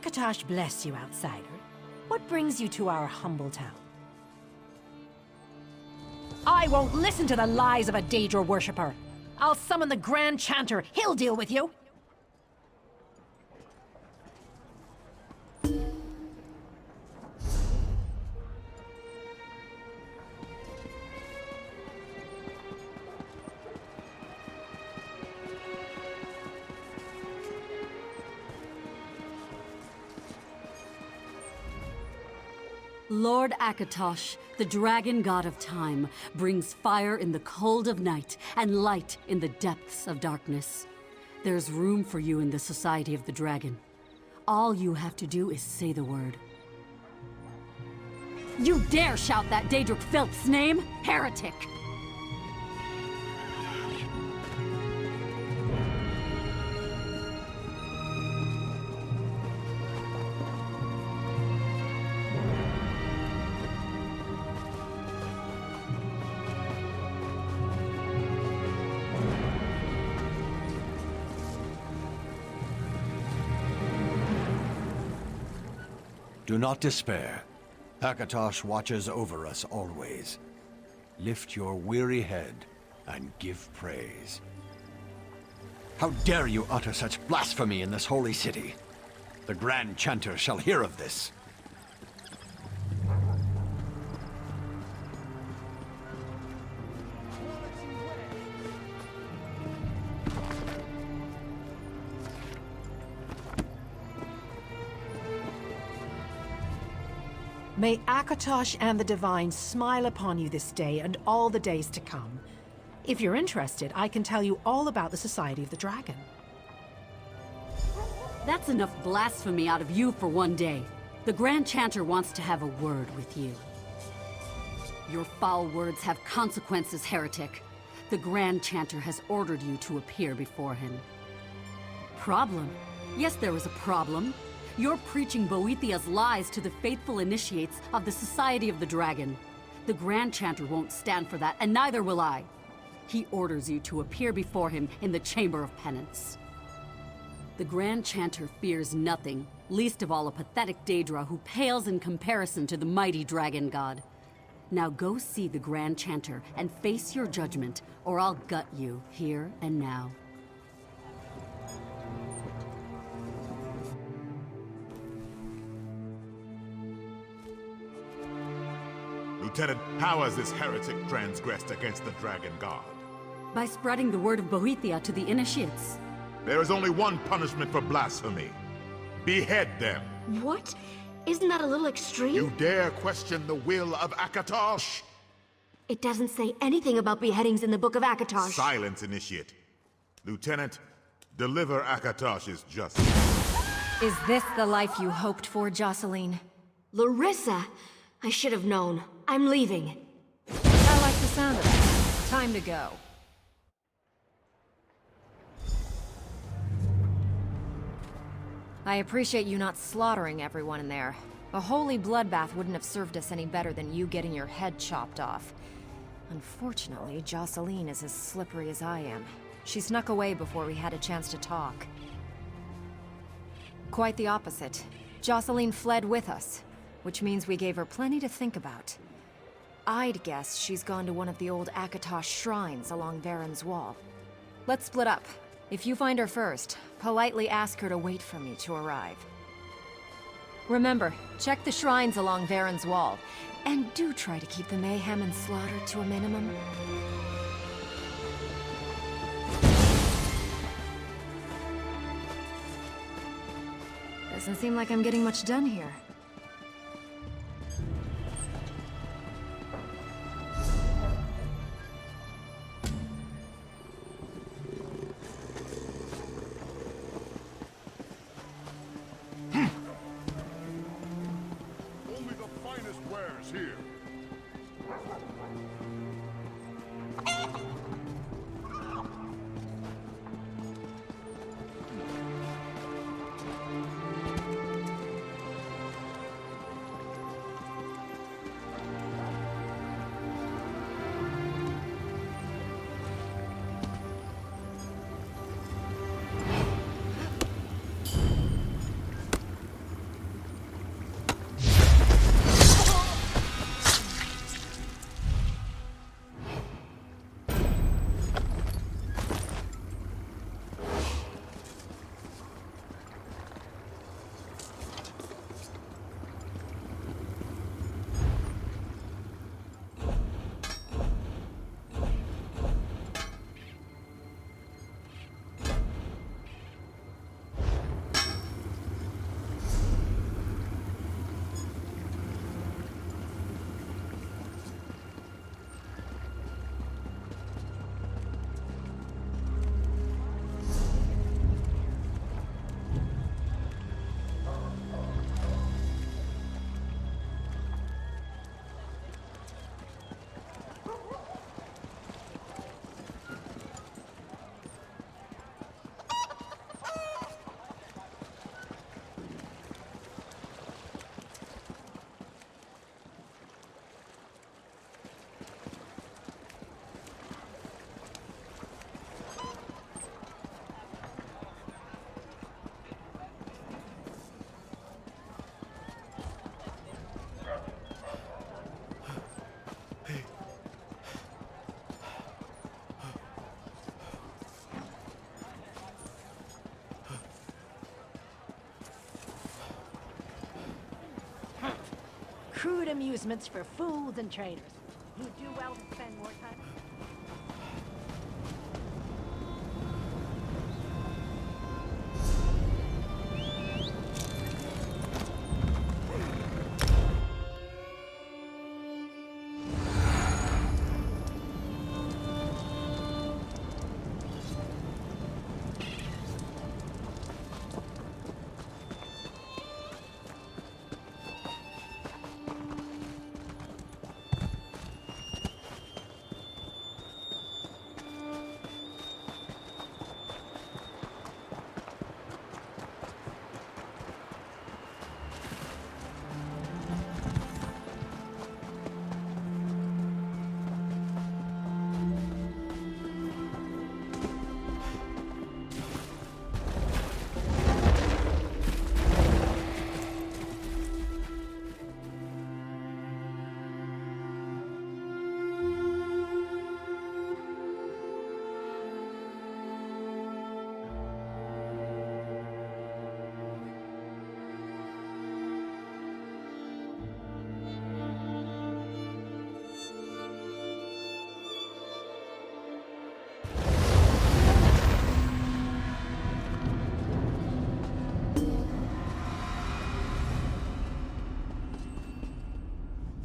Akatosh bless you, outsider. What brings you to our humble town? I won't listen to the lies of a Daedra worshipper. I'll summon the Grand Chanter. He'll deal with you. Lord Akatosh, the dragon god of time, brings fire in the cold of night and light in the depths of darkness. There's room for you in the Society of the Dragon. All you have to do is say the word. You dare shout that Daedric filth's name? Heretic! Do not despair. Akatosh watches over us always. Lift your weary head and give praise. How dare you utter such blasphemy in this holy city? The Grand Chanter shall hear of this. May Akatosh and the Divine smile upon you this day and all the days to come. If you're interested, I can tell you all about the Society of the Dragon. That's enough blasphemy out of you for one day. The Grand Chanter wants to have a word with you. Your foul words have consequences, heretic. The Grand Chanter has ordered you to appear before him. Problem? Yes, there is a problem. You're preaching Boethiah's lies to the faithful initiates of the Society of the Dragon. The Grand Chanter won't stand for that, and neither will I. He orders you to appear before him in the Chamber of Penance. The Grand Chanter fears nothing, least of all a pathetic Daedra who pales in comparison to the mighty Dragon God. Now go see the Grand Chanter and face your judgment, or I'll gut you here and now. Lieutenant, how has this heretic transgressed against the Dragon God? By spreading the word of Boethiah to the initiates. There is only one punishment for blasphemy. Behead them. What? Isn't that a little extreme? You dare question the will of Akatosh? It doesn't say anything about beheadings in the Book of Akatosh. Silence, Initiate. Lieutenant, deliver Akatosh's justice. Is this the life you hoped for, Jocelyn? Larissa! I should have known. I'm leaving. I like the sound of it. Time to go. I appreciate you not slaughtering everyone in there. A holy bloodbath wouldn't have served us any better than you getting your head chopped off. Unfortunately, Jocelyn is as slippery as I am. She snuck away before we had a chance to talk. Quite the opposite. Jocelyn fled with us, which means we gave her plenty to think about. I'd guess she's gone to one of the old Akatosh shrines along Varen's Wall. Let's split up. If you find her first, politely ask her to wait for me to arrive. Remember, check the shrines along Varen's Wall, and do try to keep the mayhem and slaughter to a minimum. Doesn't seem like I'm getting much done here. Only the finest wares here. crude amusements for fools and traitors. You do well to spend more time...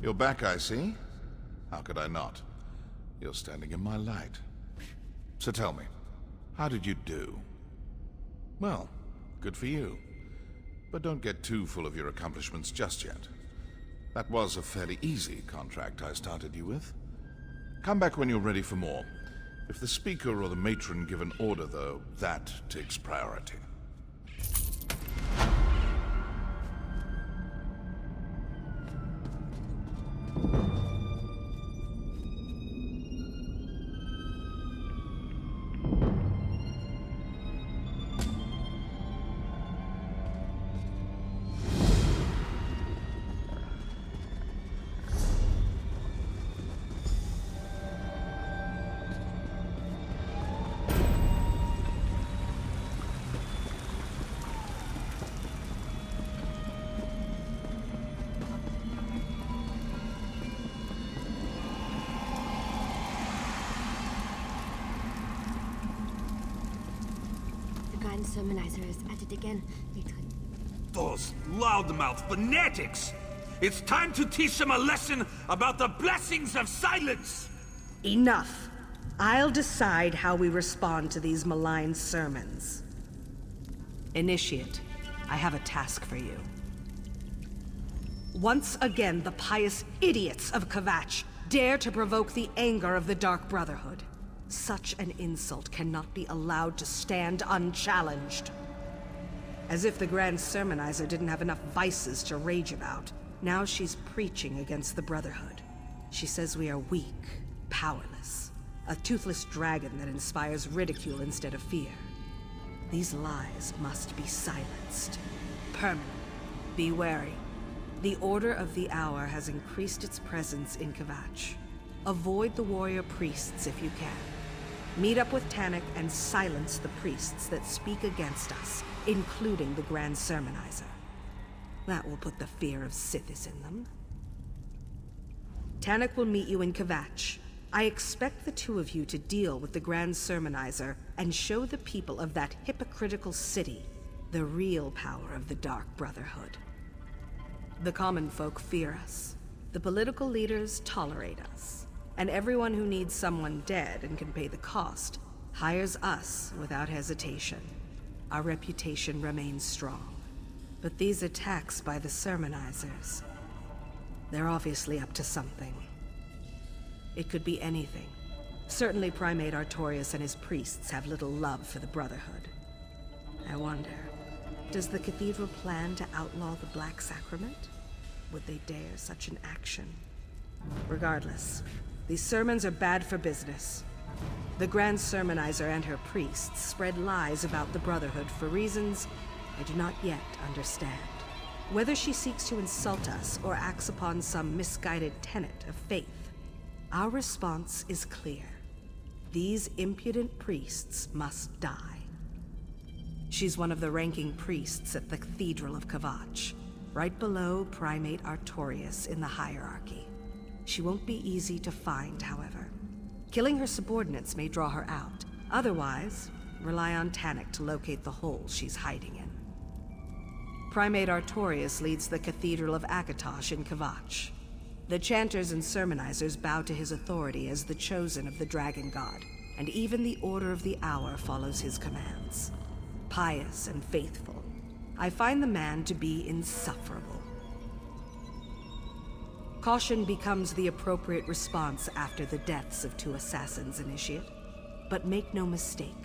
You're back, I see. How could I not? You're standing in my light. So tell me, how did you do? Well, good for you. But don't get too full of your accomplishments just yet. That was a fairly easy contract I started you with. Come back when you're ready for more. If the Speaker or the Matron give an order, though, that takes priority. Grand Sermonizer is at it again, Matron. Those loudmouth fanatics! It's time to teach them a lesson about the blessings of silence! Enough. I'll decide how we respond to these malign sermons. Initiate, I have a task for you. Once again, the pious idiots of Kvatch dare to provoke the anger of the Dark Brotherhood. Such an insult cannot be allowed to stand unchallenged. As if the Grand Sermonizer didn't have enough vices to rage about. Now she's preaching against the Brotherhood. She says we are weak, powerless, a toothless dragon that inspires ridicule instead of fear. These lies must be silenced. Permanently. Be wary. The Order of the Hour has increased its presence in Kvatch. Avoid the warrior priests if you can. Meet up with Tannic and silence the priests that speak against us, including the Grand Sermonizer. That will put the fear of Sithis in them. Tannic will meet you in Kvatch. I expect the two of you to deal with the Grand Sermonizer and show the people of that hypocritical city the real power of the Dark Brotherhood. The common folk fear us. The political leaders tolerate us. And everyone who needs someone dead and can pay the cost hires us without hesitation. Our reputation remains strong. But these attacks by the Sermonizers, they're obviously up to something. It could be anything. Certainly Primate Artorias and his priests have little love for the Brotherhood. I wonder, does the Cathedral plan to outlaw the Black Sacrament? Would they dare such an action? Regardless, these sermons are bad for business. The Grand Sermonizer and her priests spread lies about the Brotherhood for reasons I do not yet understand. Whether she seeks to insult us or acts upon some misguided tenet of faith, our response is clear. These impudent priests must die. She's one of the ranking priests at the Cathedral of Kvatch. right below Primate Artorias in the hierarchy. She won't be easy to find, however. Killing her subordinates may draw her out. Otherwise, rely on Tannic to locate the hole she's hiding in. Primate Artorias leads the Cathedral of Akatosh in Kvatch. The chanters and sermonizers bow to his authority as the chosen of the Dragon God, and even the Order of the Hour follows his commands. Pious and faithful, I find the man to be insufferable. Caution becomes the appropriate response after the deaths of 2 assassins, Initiate. But make no mistake,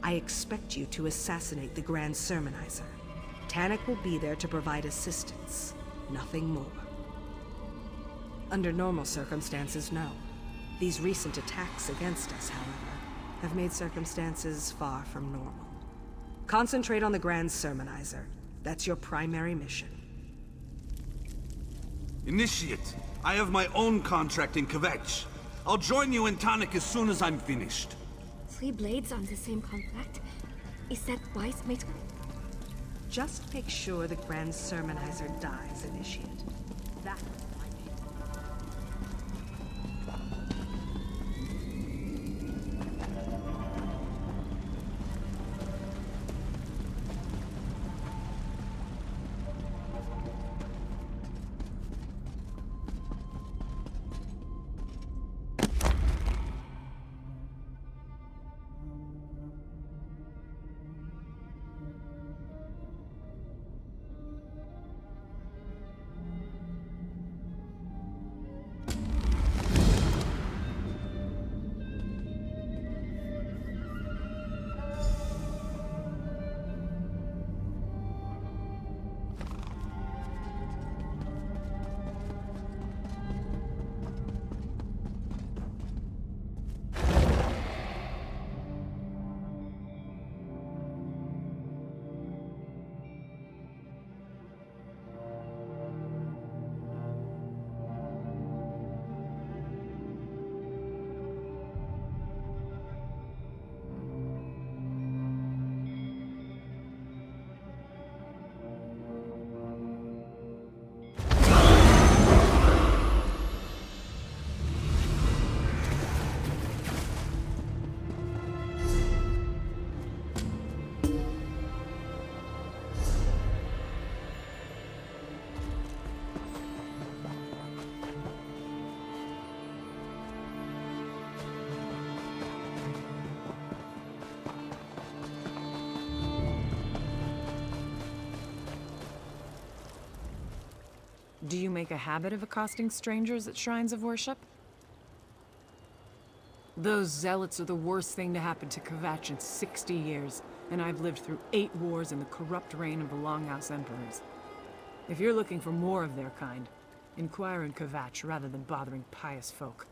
I expect you to assassinate the Grand Sermonizer. Tannic will be there to provide assistance, nothing more. Under normal circumstances, no. These recent attacks against us, however, have made circumstances far from normal. Concentrate on the Grand Sermonizer. That's your primary mission. Initiate, I have my own contract in Kvetch. I'll join you in Tannic as soon as I'm finished. 3 blades on the same contract? Is that wise, mate? Just make sure the Grand Sermonizer dies, Initiate. That Do you make a habit of accosting strangers at shrines of worship? Those zealots are the worst thing to happen to Kvatch in 60 years, and I've lived through 8 wars in the corrupt reign of the Longhouse Emperors. If you're looking for more of their kind, inquire in Kvatch rather than bothering pious folk.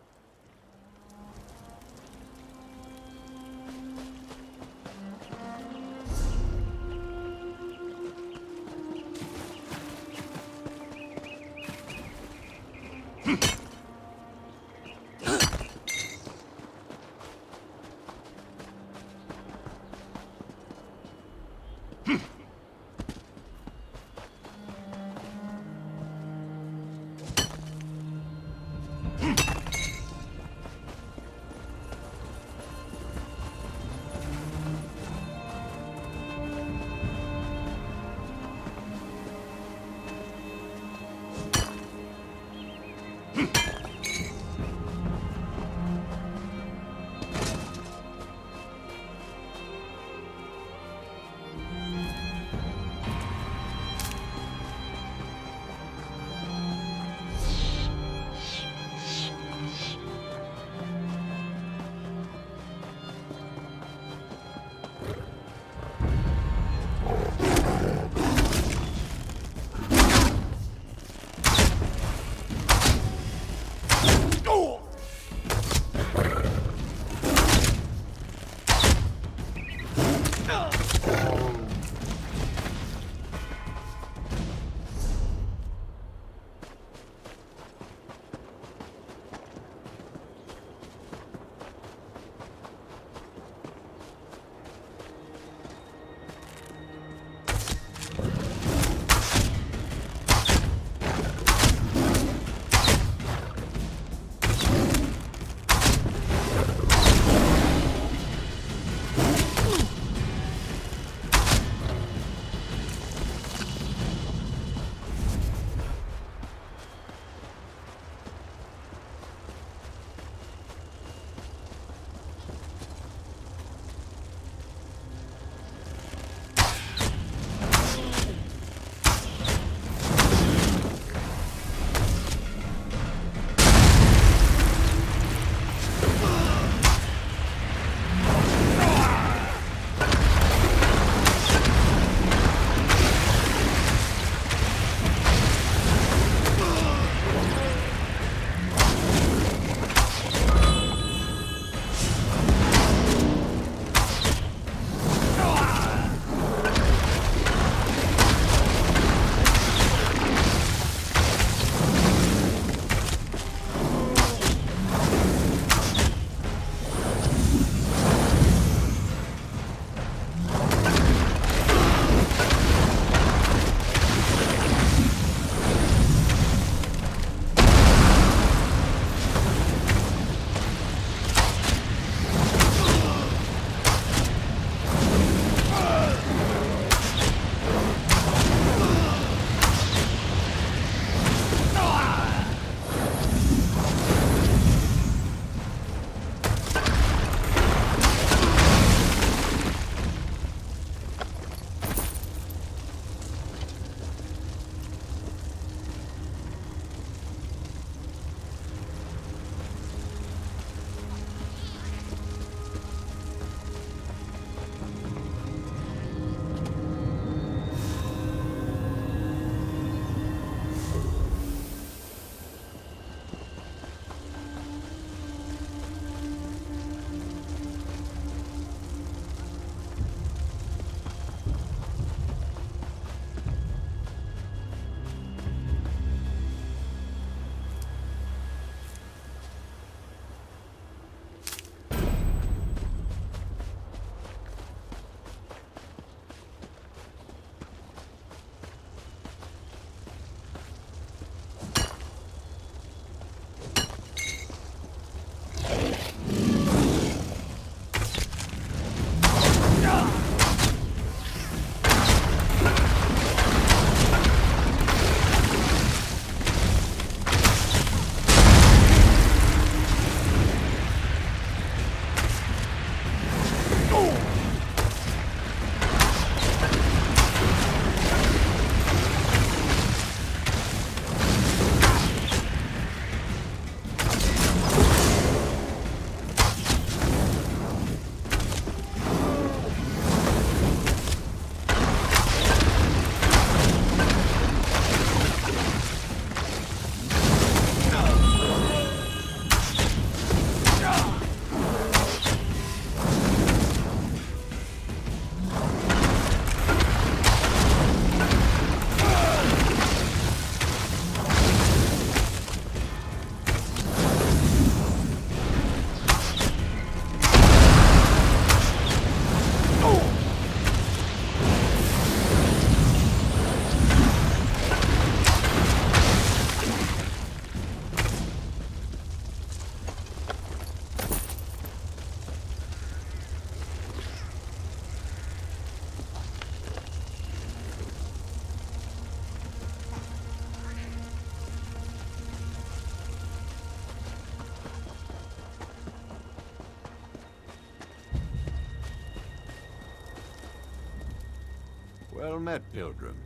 Well met, pilgrim.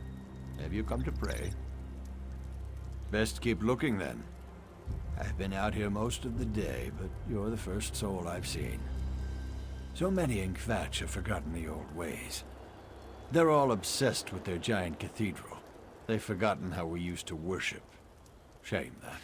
Have you come to pray? Best keep looking, then. I've been out here most of the day, but you're the first soul I've seen. So many in Kvatch have forgotten the old ways. They're all obsessed with their giant cathedral. They've forgotten how we used to worship. Shame that.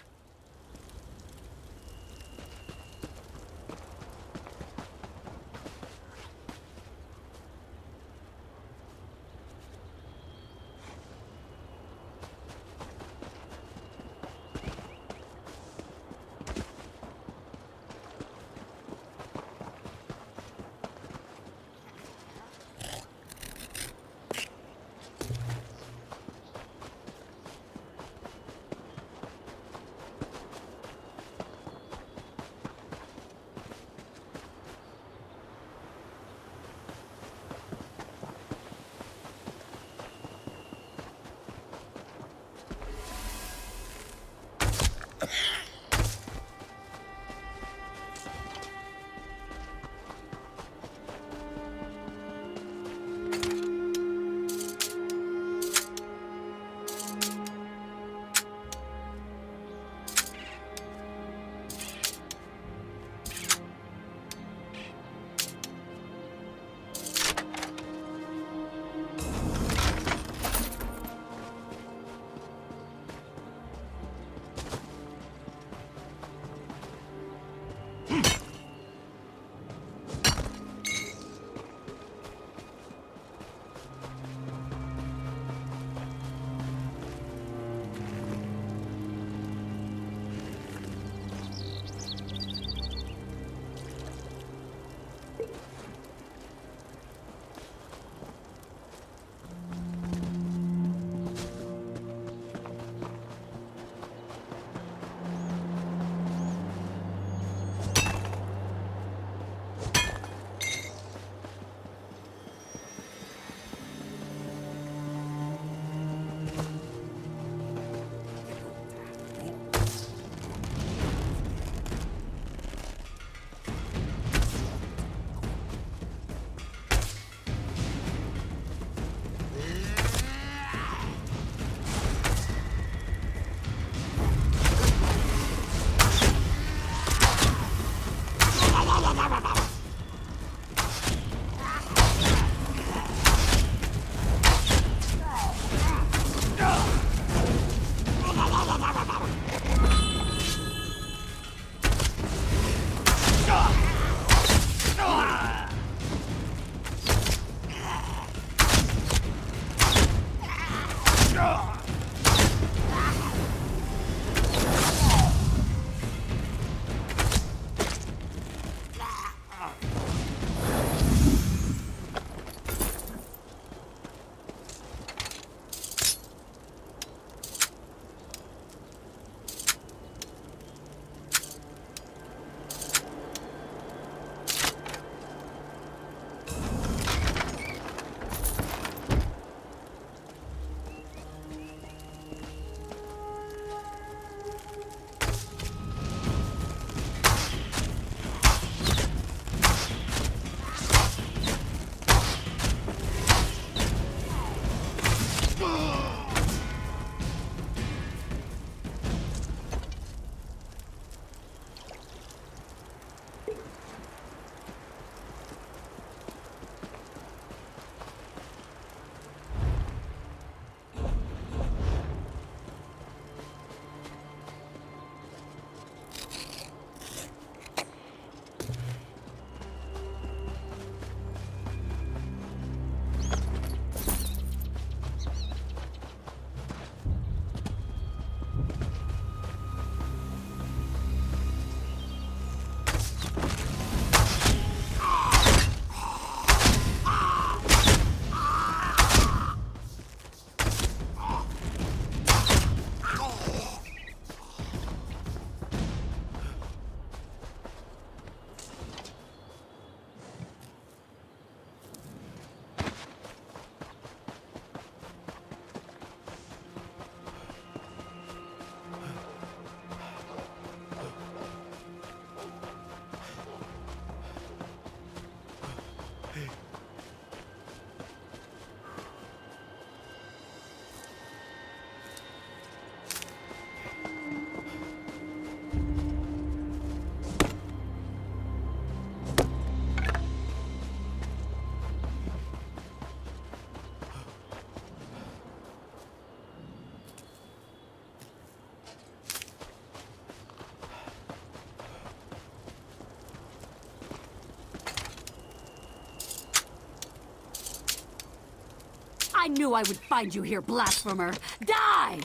I knew I would find you here, blasphemer! Die!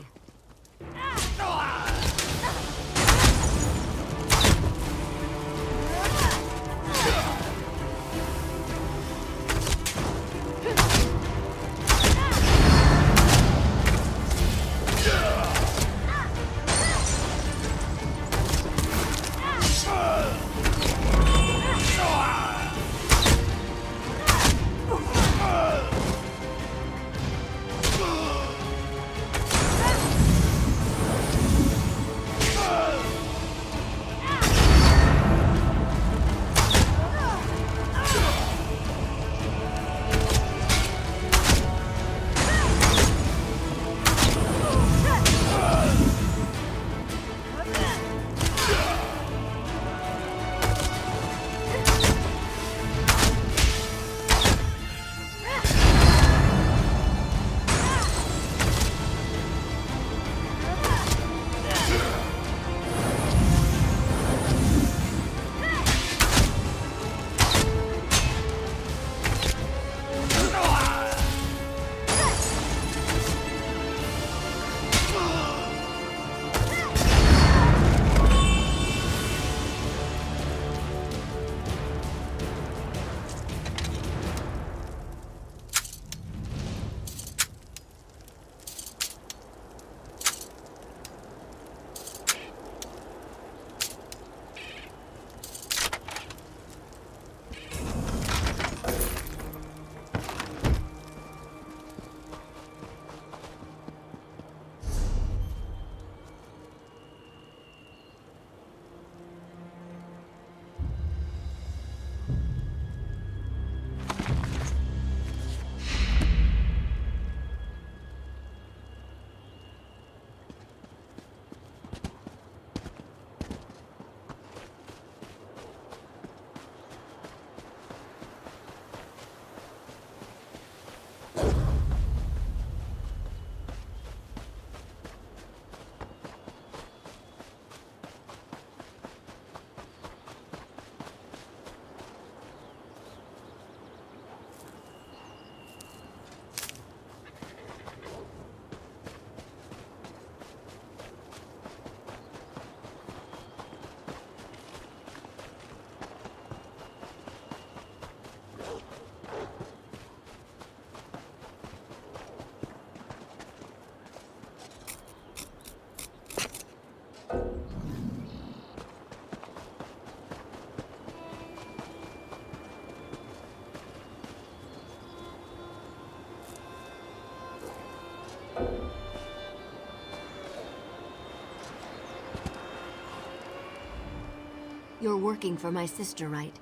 You're working for my sister, right?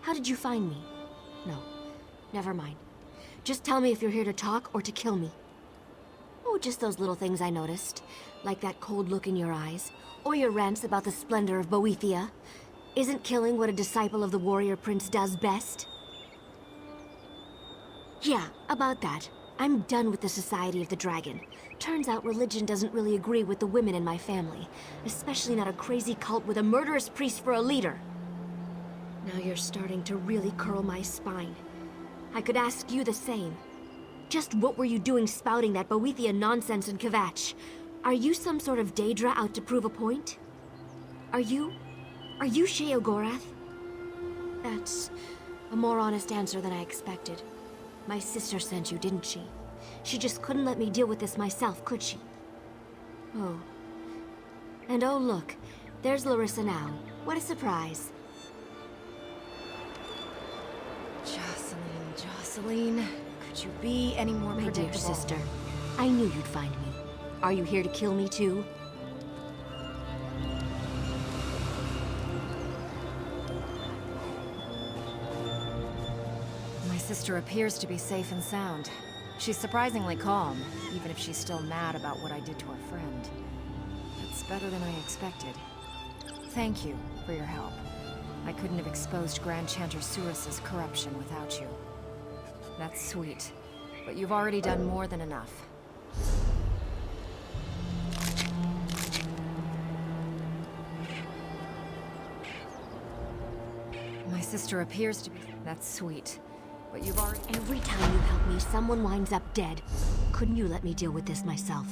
How did you find me? No, never mind. Just tell me if you're here to talk or to kill me. Oh, just those little things I noticed. Like that cold look in your eyes. Or your rants about the splendor of Boethia. Isn't killing what a disciple of the warrior prince does best? Yeah, about that. I'm done with the Society of the Dragon. Turns out religion doesn't really agree with the women in my family. Especially not a crazy cult with a murderous priest for a leader. Now you're starting to really curl my spine. I could ask you the same. Just what were you doing spouting that Boethia nonsense in Kvatch? Are you some sort of Daedra out to prove a point? Are you Sheogorath? That's a more honest answer than I expected. My sister sent you, didn't she? She just couldn't let me deal with this myself, could she? Oh. And oh look, there's Larissa now. What a surprise. Jocelyn, could you be any more predictable? My dear sister, I knew you'd find me. Are you here to kill me too? My sister appears to be safe and sound. She's surprisingly calm, even if she's still mad about what I did to her friend. That's better than I expected. Thank you for your help. I couldn't have exposed Grand Chanter Surus's corruption without you. That's sweet, but you've already done more than enough. My sister appears to be... That's sweet, but you've already... Every time you help me, someone winds up dead. Couldn't you let me deal with this myself?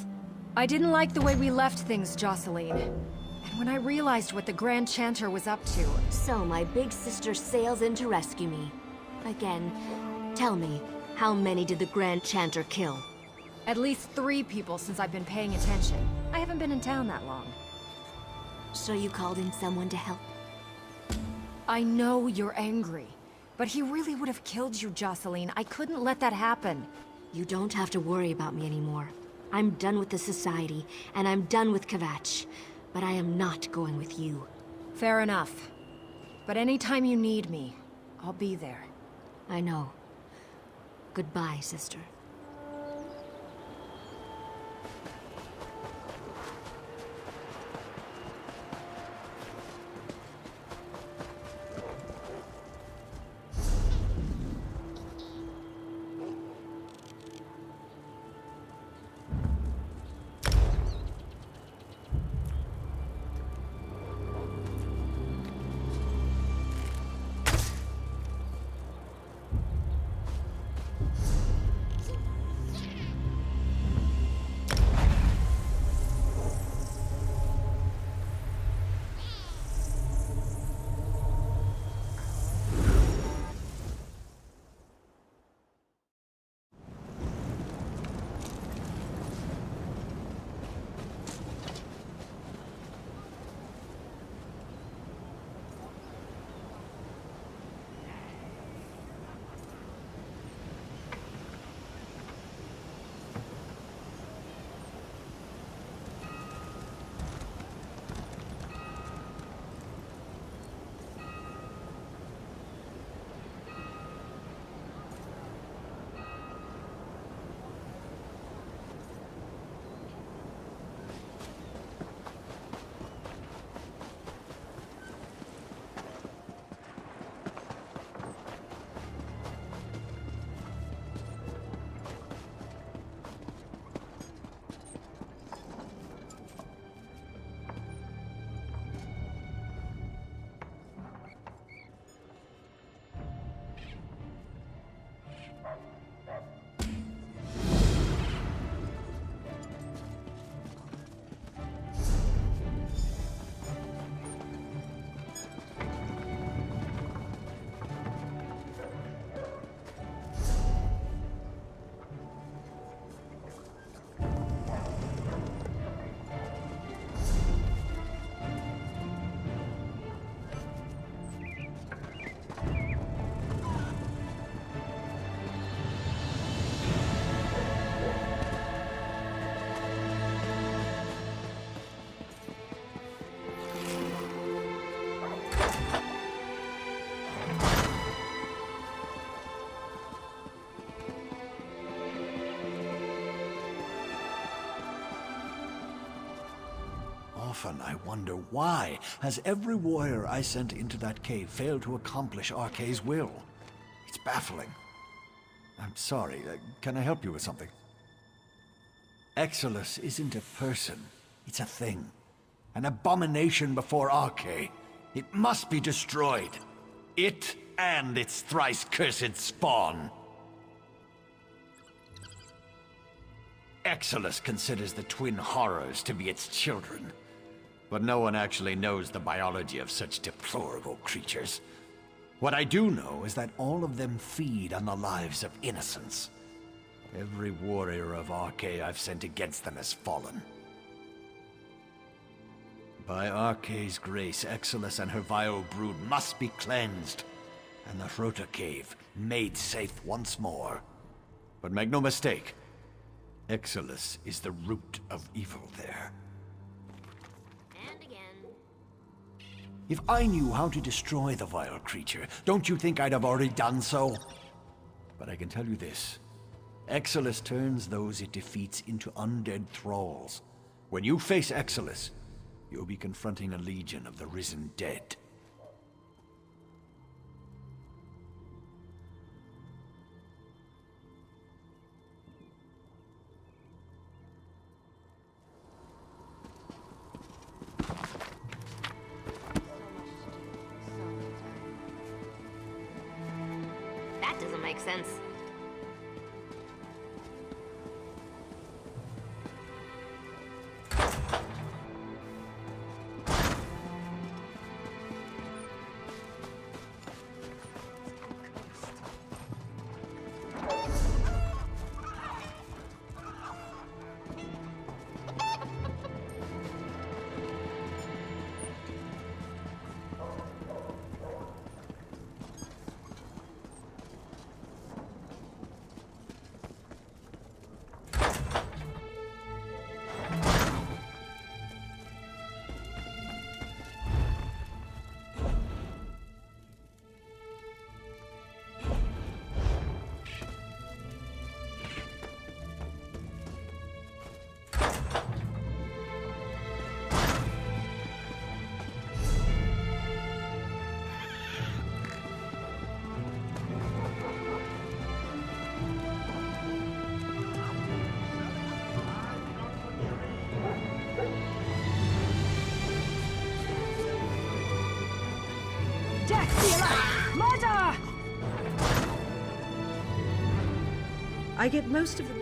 I didn't like the way we left things, Jocelyn. And when I realized what the Grand Chanter was up to... So my big sister sails in to rescue me. Again, tell me, how many did the Grand Chanter kill? At least 3 people since I've been paying attention. I haven't been in town that long. So you called in someone to help? I know you're angry, but he really would have killed you, Jocelyn. I couldn't let that happen. You don't have to worry about me anymore. I'm done with the Society, and I'm done with Kvatch. But I am not going with you. Fair enough. But anytime you need me, I'll be there. I know. Goodbye, sister. Often I wonder why has every warrior I sent into that cave failed to accomplish Arkay's will? It's baffling. I'm sorry, can I help you with something? Exilus isn't a person, it's a thing. An abomination before Arkay. It must be destroyed. It and its thrice cursed spawn. Exilus considers the twin horrors to be its children. But no one actually knows the biology of such deplorable creatures. What I do know is that all of them feed on the lives of innocents. Every warrior of Arkay I've sent against them has fallen. By Arkay's grace, Exilus and her vile brood must be cleansed, and the Hrota Cave made safe once more. But make no mistake, Exilus is the root of evil there. And again. If I knew how to destroy the vile creature, don't you think I'd have already done so? But I can tell you this. Exilus turns those it defeats into undead thralls. When you face Exilus, you'll be confronting a legion of the risen dead. doesn't make sense. I get most of the